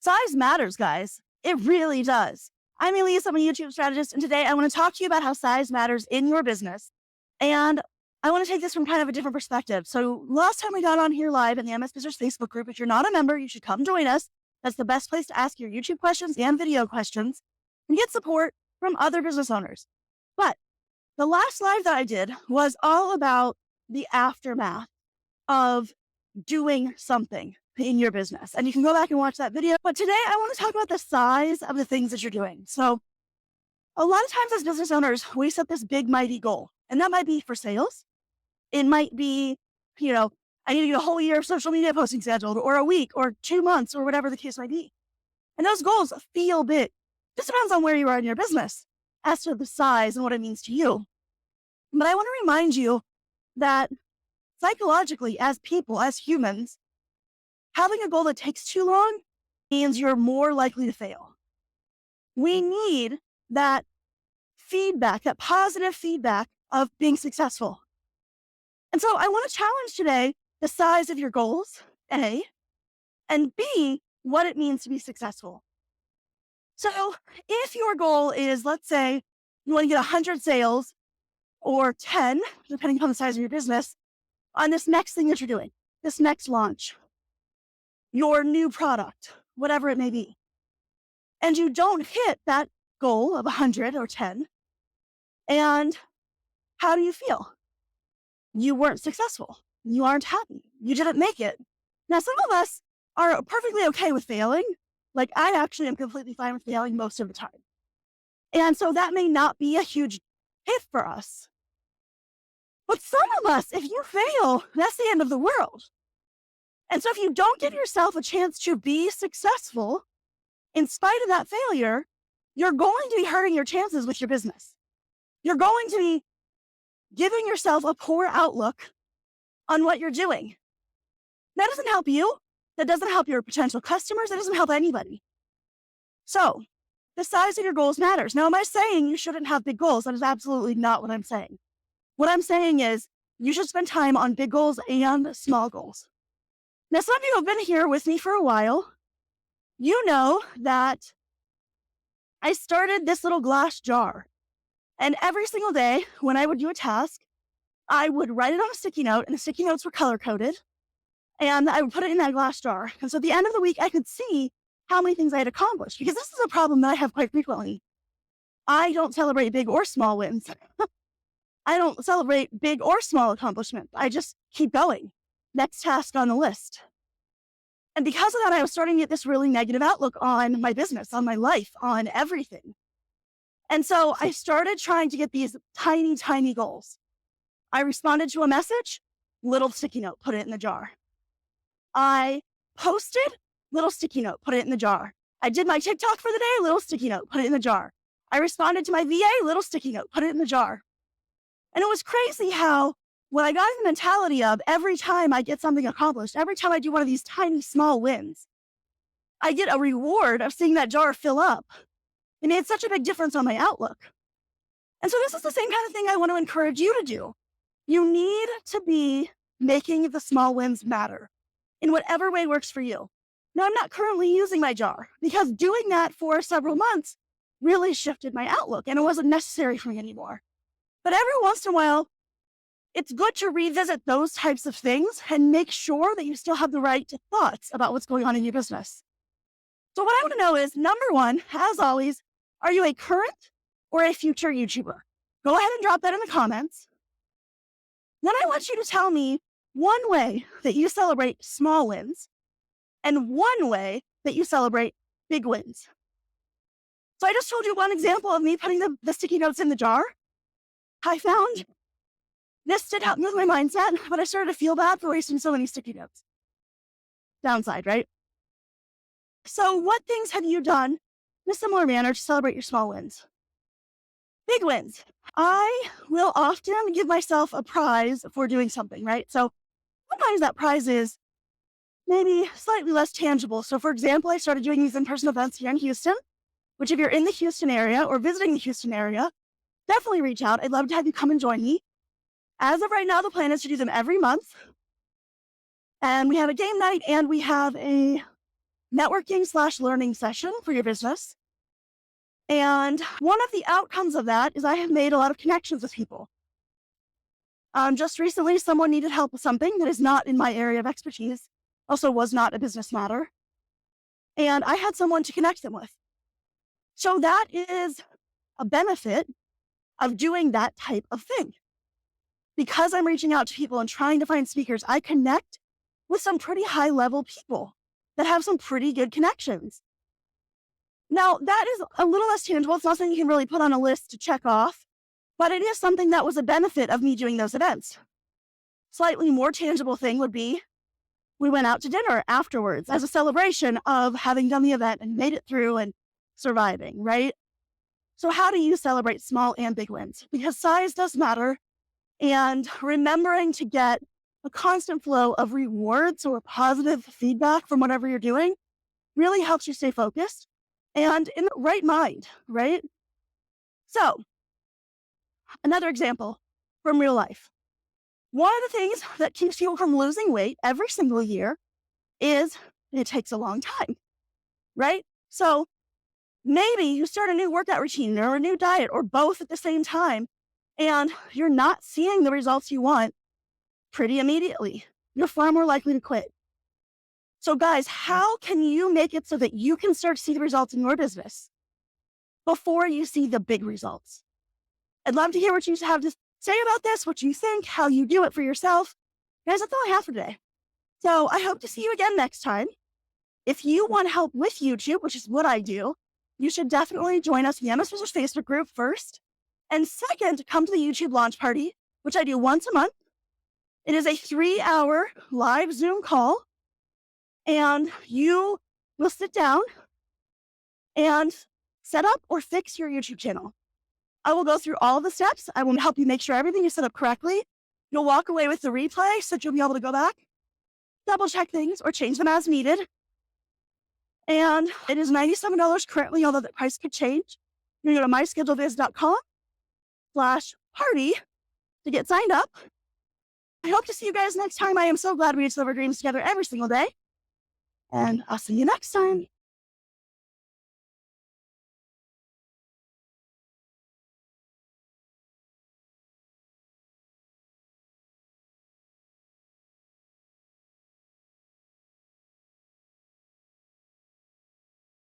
Size matters, guys. It really does. I'm Elise, I'm a YouTube strategist, and today I want to talk to you about how size matters in your business. And I want to take this from kind of a different perspective. So last time we got on here live in the MS Business Facebook group, if you're not a member, you should come join us. That's the best place to ask your YouTube questions and video questions and get support from other business owners. But the last live that I did was all about the aftermath of doing something in your business. And you can go back and watch that video. But today I want to talk about the size of the things that you're doing. So a lot of times as business owners, we set this big, mighty goal. And that might be for sales. It might be, I need to get a whole year of social media posting scheduled, or a week, or 2 months, or whatever the case might be. And those goals feel big. This depends on where you are in your business as to the size and what it means to you. But I want to remind you that psychologically, as people, as humans, having a goal that takes too long means you're more likely to fail. We need that feedback, that positive feedback of being successful. And so I want to challenge today the size of your goals, A, and B, what it means to be successful. So if your goal is, let's say, you want to get 100 sales or 10, depending upon the size of your business, on this next thing that you're doing, this next launch, your new product, whatever it may be, and you don't hit that goal of 100 or 10, and how do you feel? You weren't successful. You aren't happy. You didn't make it. Now, some of us are perfectly okay with failing. Like, I actually am completely fine with failing most of the time. And so that may not be a huge hit for us. But some of us, if you fail, that's the end of the world. And so if you don't give yourself a chance to be successful, in spite of that failure, you're going to be hurting your chances with your business. You're going to be giving yourself a poor outlook on what you're doing. That doesn't help you. That doesn't help your potential customers. That doesn't help anybody. So the size of your goals matters. Now, am I saying you shouldn't have big goals? That is absolutely not what I'm saying. What I'm saying is you should spend time on big goals and small goals. Now, some of you have been here with me for a while. You know that I started this little glass jar. And every single day when I would do a task, I would write it on a sticky note, and the sticky notes were color-coded. And I would put it in that glass jar. And so at the end of the week, I could see how many things I had accomplished, because this is a problem that I have quite frequently. I don't celebrate big or small wins. I don't celebrate big or small accomplishments. I just keep going. Next task on the list. And because of that, I was starting to get this really negative outlook on my business, on my life, on everything. And so I started trying to get these tiny, tiny goals. I responded to a message, little sticky note, put it in the jar. I posted, little sticky note, put it in the jar. I did my TikTok for the day, little sticky note, put it in the jar. I responded to my VA, little sticky note, put it in the jar. And it was crazy how when I got in the mentality of every time I get something accomplished, every time I do one of these tiny, small wins, I get a reward of seeing that jar fill up. It made such a big difference on my outlook. And so this is the same kind of thing I want to encourage you to do. You need to be making the small wins matter in whatever way works for you. Now, I'm not currently using my jar because doing that for several months really shifted my outlook, and it wasn't necessary for me anymore. But every once in a while, it's good to revisit those types of things and make sure that you still have the right thoughts about what's going on in your business. So what I want to know is, number one, as always, are you a current or a future YouTuber? Go ahead and drop that in the comments. Then I want you to tell me one way that you celebrate small wins and one way that you celebrate big wins. So I just told you one example of me putting the sticky notes in the jar. I found this did help me with my mindset, but I started to feel bad for wasting so many sticky notes. Downside, right? So what things have you done in a similar manner to celebrate your small wins? Big wins. I will often give myself a prize for doing something, right? So sometimes that prize is maybe slightly less tangible. So for example, I started doing these in-person events here in Houston, which if you're in the Houston area or visiting the Houston area, definitely reach out. I'd love to have you come and join me. As of right now, the plan is to do them every month. And we have a game night and we have a networking/learning session for your business. And one of the outcomes of that is I have made a lot of connections with people. Just recently, someone needed help with something that is not in my area of expertise, also was not a business matter. And I had someone to connect them with. So that is a benefit of doing that type of thing. Because I'm reaching out to people and trying to find speakers, I connect with some pretty high level people that have some pretty good connections. Now, that is a little less tangible. It's not something you can really put on a list to check off, but it is something that was a benefit of me doing those events. Slightly more tangible thing would be we went out to dinner afterwards as a celebration of having done the event and made it through and surviving, right? So how do you celebrate small and big wins? Because size does matter, and remembering to get a constant flow of rewards or positive feedback from whatever you're doing really helps you stay focused and in the right mind, right? So, another example from real life. One of the things that keeps people from losing weight every single year is it takes a long time, right? So maybe you start a new workout routine or a new diet or both at the same time, and you're not seeing the results you want pretty immediately. You're far more likely to quit. So guys, how can you make it so that you can start to see the results in your business before you see the big results? I'd love to hear what you have to say about this, what you think, how you do it for yourself. Guys, that's all I have for today. So I hope to see you again next time. If you want help with YouTube, which is what I do, you should definitely join us in the MS Business Facebook group first. And second, come to the YouTube launch party, which I do once a month. It is a 3-hour live Zoom call, and you will sit down and set up or fix your YouTube channel. I will go through all of the steps. I will help you make sure everything is set up correctly. You'll walk away with the replay so that you'll be able to go back, double check things, or change them as needed. And it is $97 currently, although the price could change. You can go to myscheduledbiz.com/party to get signed up. I hope to see you guys next time. I am so glad we achieve our dreams together every single day. And I'll see you next time.